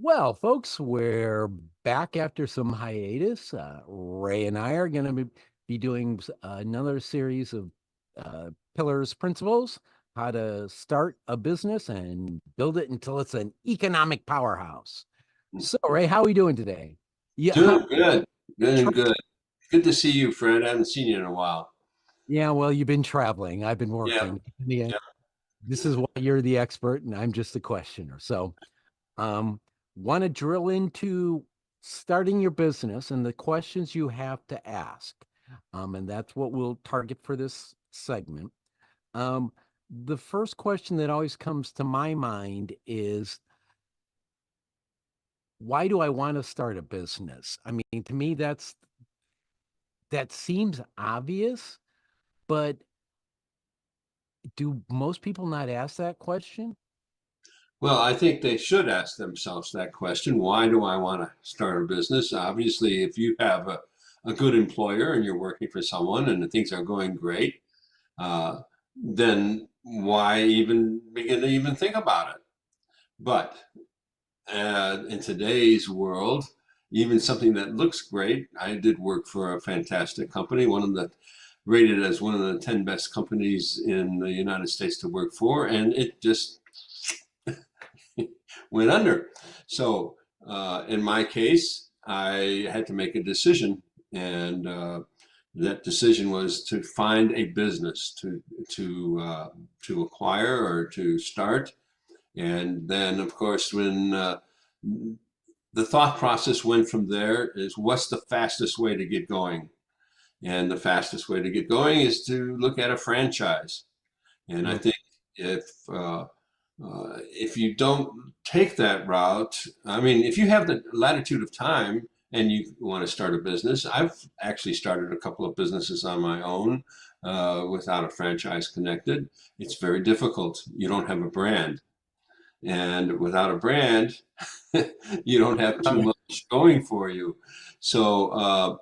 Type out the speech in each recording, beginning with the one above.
Well, folks, we're back after some hiatus. Ray and I are going to be doing another series of pillars principles, how to start a business and build it until it's an economic powerhouse. So, Ray, how are we doing today? Yeah, Doing good, doing good. Good to see you, Fred. I haven't seen you in a while. yeah, well, you've been traveling. I've been Yeah, working. Yeah, yeah. this is why you're the expert and I'm just the questioner. So, Um, want to drill into starting your business and the questions you have to ask. And that's what we'll target for this segment. Um, the first question that always comes to my mind is, why do I want to start a business? I mean, to me, that seems obvious, but do most people not ask that question? Well, I think they should ask themselves that question. Why do I want to start a business? Obviously, if you have a good employer and you're working for someone and things are going great, then why even begin to even think about it? But in today's world, even something that looks great, I did work for a fantastic company, one of the rated as one of the 10 best companies in the United States to work for, and it just went under. So, in my case, I had to make a decision, and that decision was to find a business to acquire or to start. And then, of course, when the thought process went from there is what's the fastest way to get going? And the fastest way to get going is to look at a franchise. And I Mm. think if if you don't take that route, I mean, if you have the latitude of time and you want to start a business, I've actually started a couple of businesses on my own without a franchise connected. It's very difficult. You don't have a brand. And without a brand, you don't have too much going for you. So,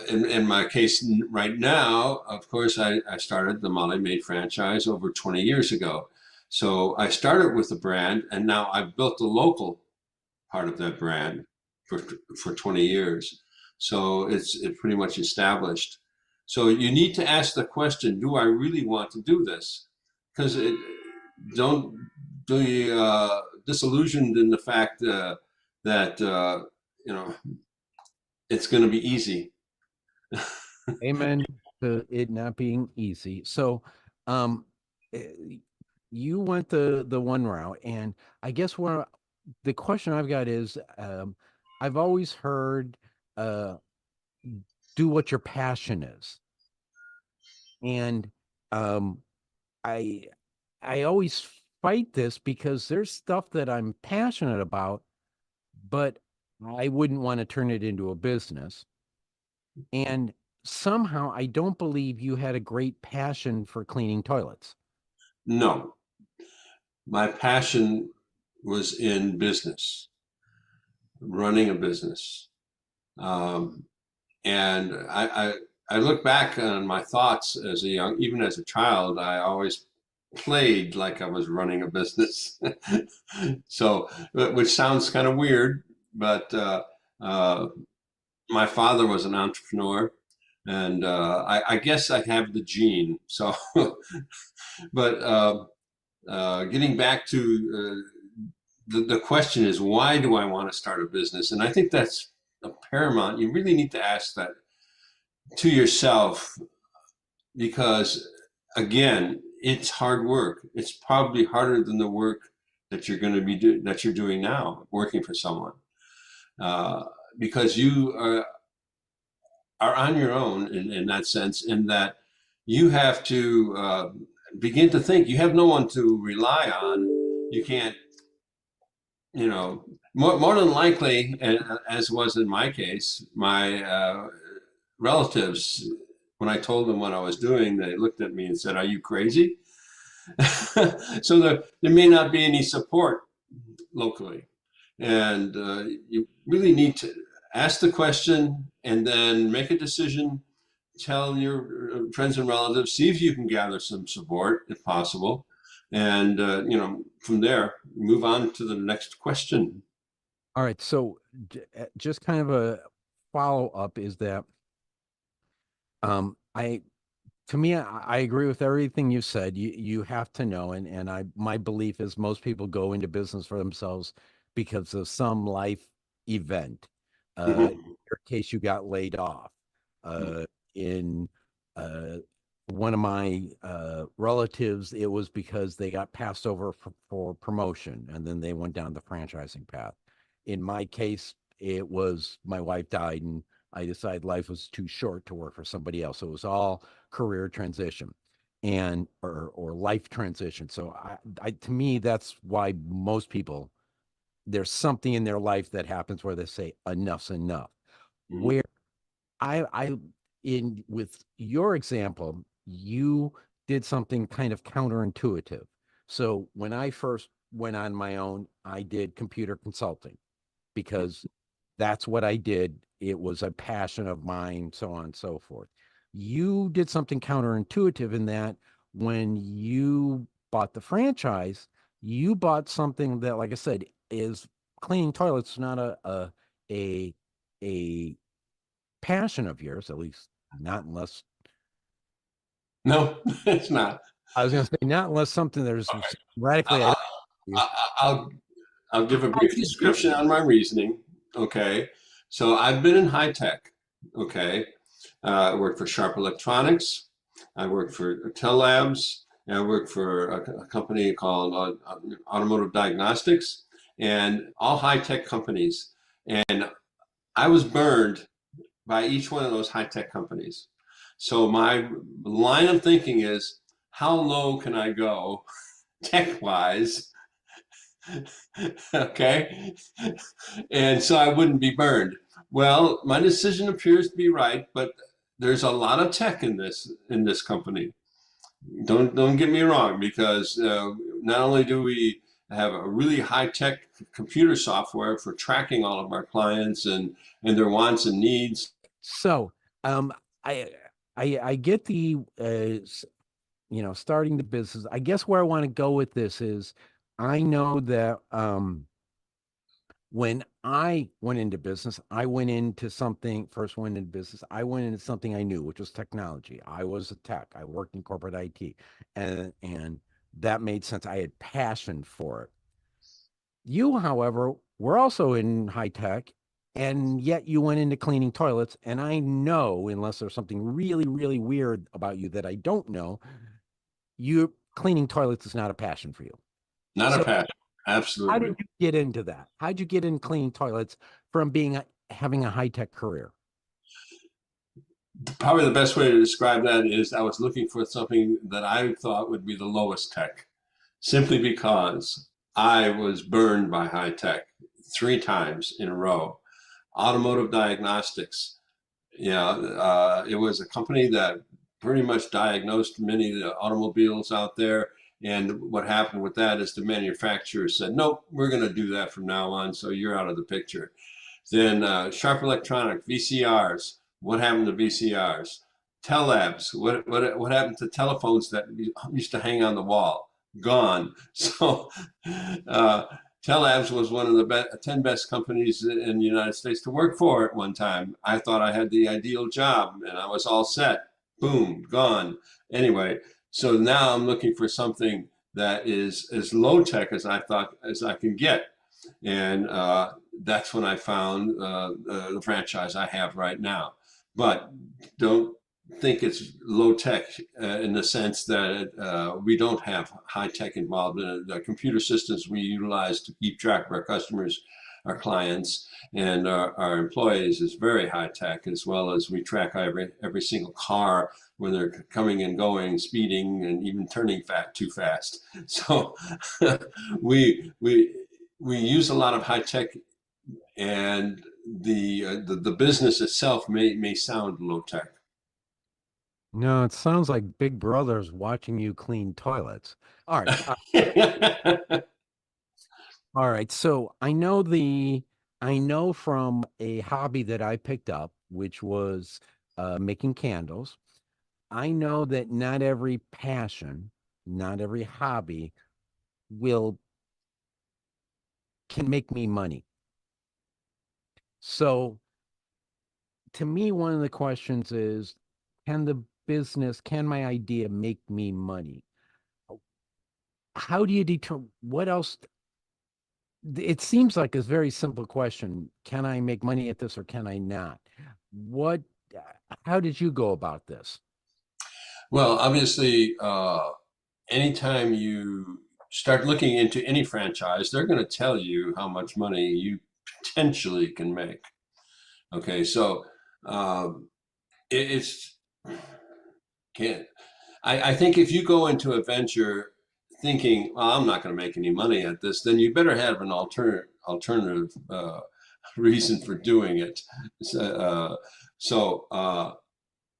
in my case right now, of course, I started the Maid franchise over 20 years ago. So I started with the brand, and now I've built the local part of that brand for 20 years. So it's pretty much established. So you need to ask the question: do I really want to do this? Because don't be disillusioned in the fact that you know it's going to be easy. Amen to it not being easy. So, um, eh, you went the one route, and I guess where the question I've got is, I've always heard, uh, do what your passion is, and um, I I always fight this because there's stuff that I'm passionate about, but I wouldn't want to turn it into a business. And somehow I don't believe you had a great passion for cleaning toilets. No, my passion was in business, running a business. Um, and I look back on my thoughts as a young, even as a child, I always played like I was running a business. So, which sounds kind of weird, but uh, my father was an entrepreneur, and I guess I have the gene. So, but getting back to the question is, why do I want to start a business? And I think that's a paramount. You really need to ask that to yourself because, again, it's hard work. It's probably harder than the work that you're going to that you're doing now, working for someone, uh, because you are on your own in that sense, in that you have to begin to think. You have no one to rely on. You can't, more than likely, as was in my case, my relatives, when I told them what I was doing, they looked at me and said, "Are you crazy?" So there may not be any support locally. And you really need to ask the question and then make a decision. Tell your friends and relatives, see if you can gather some support if possible. And, from there, move on to the next question. All right. So just kind of a follow up is that I to me, I agree with everything you said. You have to know, and my belief is most people go into business for themselves because of some life event. In Mhm. your case, you got laid off. In uh, one of my relatives, it was because they got passed over for promotion, and then they went down the franchising path. In my case, it was my wife died, and I decided life was too short to work for somebody else. So it was all career transition and or life transition. So I to me that's why most people there's something in their life that happens where they say enough's enough. Mhm. Where I in with your example, you did something kind of counterintuitive. So when I first went on my own, I did computer consulting because that's what I did. It was a passion of mine, so on and so forth. You did something counterintuitive in that when you bought the franchise, you bought something that, like I said, is cleaning toilets, not a a passion of yours, at least not unless No, it's not. I was going to say not unless something there's radically I, you. I, I'll I'll give a How'd brief you do it? description on my reasoning. Okay, so I've been in high tech. Okay, I worked for Sharp Electronics. I worked for Tel Labs. And I worked for a company called Automotive Diagnostics, and all high tech companies. And I was burned by each one of those high tech companies. So my line of thinking is, how low can I go tech wise? Okay. And so I wouldn't be burned. Well, my decision appears to be right, but there's a lot of tech in this company. Don't get me wrong, because not only do we have a really high tech computer software for tracking all of our clients and their wants and needs. So, um, I I get the starting the business. I guess where I want to go with this is I know that when I went into business, I went into something first went into business. I went into something I knew, which was technology. I was a tech. I worked in corporate IT, and that made sense. I had passion for it. You, however, were also in high tech, and yet you went into cleaning toilets. And I know, unless there's something really, really weird about you that I don't know, you cleaning toilets is not a passion for you. Not a So passion. how Absolutely. did you get into that? How'd you get in cleaning toilets from having a high tech career? Probably the best way to describe that is I was looking for something that I thought would be the lowest tech, simply because I was burned by high tech 3 times in a row. Automotive diagnostics, it was a company that pretty much diagnosed many of the automobiles out there. And what happened with that is the manufacturer said, nope, we're going to do that from now on. So you're out of the picture. Then Sharp Electronic, VCRs. What happened to VCRs? Telabs. What happened to telephones that used to hang on the wall? Gone. So uh, Telabs was one of the 10 best companies in the United States to work for at one time. I thought I had the ideal job and I was all set. Boom, gone. Anyway, so now I'm looking for something that is as low tech as I thought as I can get. And that's when I found the franchise I have right now. But don't think it's low tech in the sense that we don't have high tech involved in it. The computer systems we utilize to keep track of our customers, our clients, and our employees is very high tech, as well as we track every single car when they're coming and going, speeding, and even turning too fast. So we we use a lot of high tech, and the business itself may sound low tech. No, it sounds like Big Brother's watching you clean toilets. All right. All right. So I know from a hobby that I picked up, which was making candles. I know that not every passion, not every hobby will can make me money. So to me, one of the questions is, can my idea make me money? How do you determine what else? It seems like a very simple question. Can I make money at this or can I not? What, how did you go about this? Well, obviously, anytime you start looking into any franchise, they're going to tell you how much money you potentially can make. Okay, so um, it's can't. I think if you go into a venture thinking, well, I'm not going to make any money at this, then you better have an alternative reason for doing it. So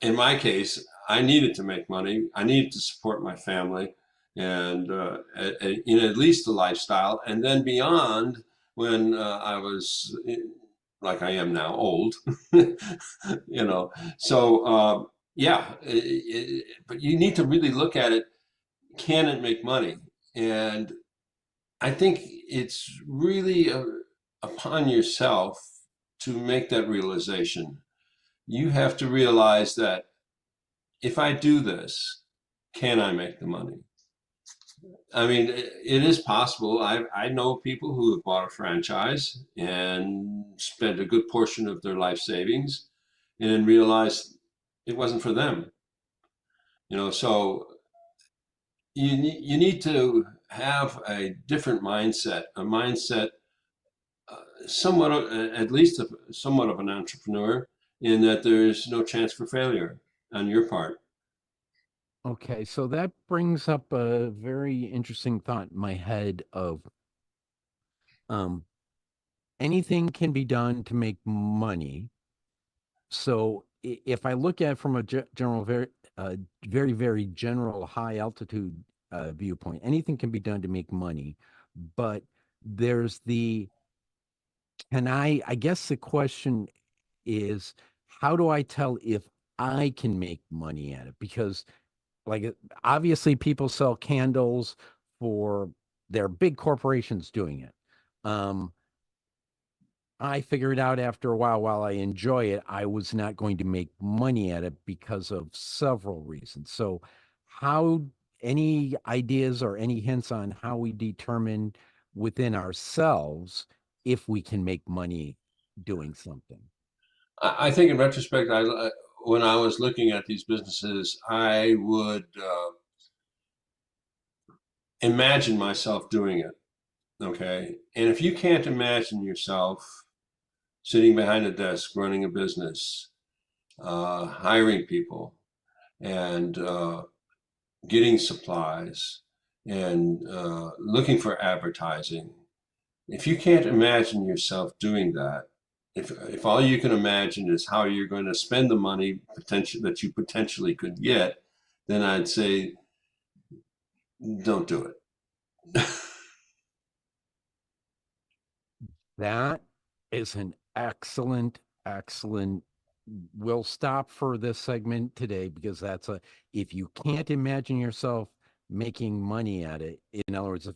in my case, I needed to make money. I needed to support my family, and in at least the lifestyle, and then beyond when I was like I am now, old, you know. So yeah, but you need to really look at it. Can it make money? And I think it's really upon yourself to make that realization. You have to realize that if I do this, can I make the money? I mean, it is possible. I know people who have bought a franchise and spent a good portion of their life savings and then realized it wasn't for them. So you need to have a different mindset, a mindset somewhat, at least somewhat of an entrepreneur, in that there is no chance for failure on your part. Okay, so that brings up a very interesting thought in my head of um anything can be done to make money. So if I look at it from a general, very general high altitude viewpoint, anything can be done to make money. But there's I guess the question is, how do I tell if I can make money at it? Because obviously people sell candles for their big corporations doing it. Um, I figured out after a while I enjoy it, I was not going to make money at it because of several reasons. So, how any ideas or any hints on how we determine within ourselves if we can make money doing something? I think in retrospect, when I was looking at these businesses, I would imagine myself doing it. Okay. And if you can't imagine yourself sitting behind a desk running a business, hiring people, and getting supplies, and looking for advertising, if you can't imagine yourself doing that, if all you can imagine is how you're going to spend the money potential that you potentially could get, then I'd say don't do it. That is an excellent. We'll stop for this segment today because if you can't imagine yourself making money at it, in other words,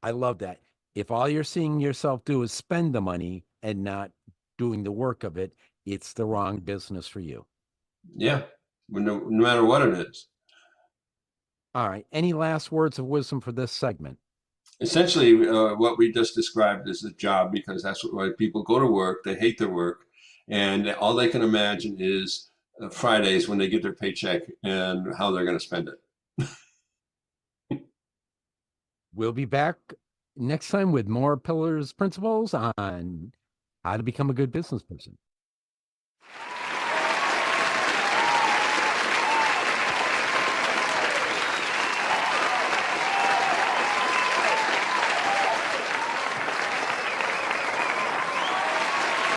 I love that. If all you're seeing yourself do is spend the money and not doing the work of it, it's the wrong business for you. Yeah, no matter what it is. All right. Any last words of wisdom for this segment? Essentially, what we just described is a job, because that's why people go to work. They hate their work, and all they can imagine is Fridays when they get their paycheck and how they're going to spend it. We'll be back next time with more Pillars principles on how to become a good business person.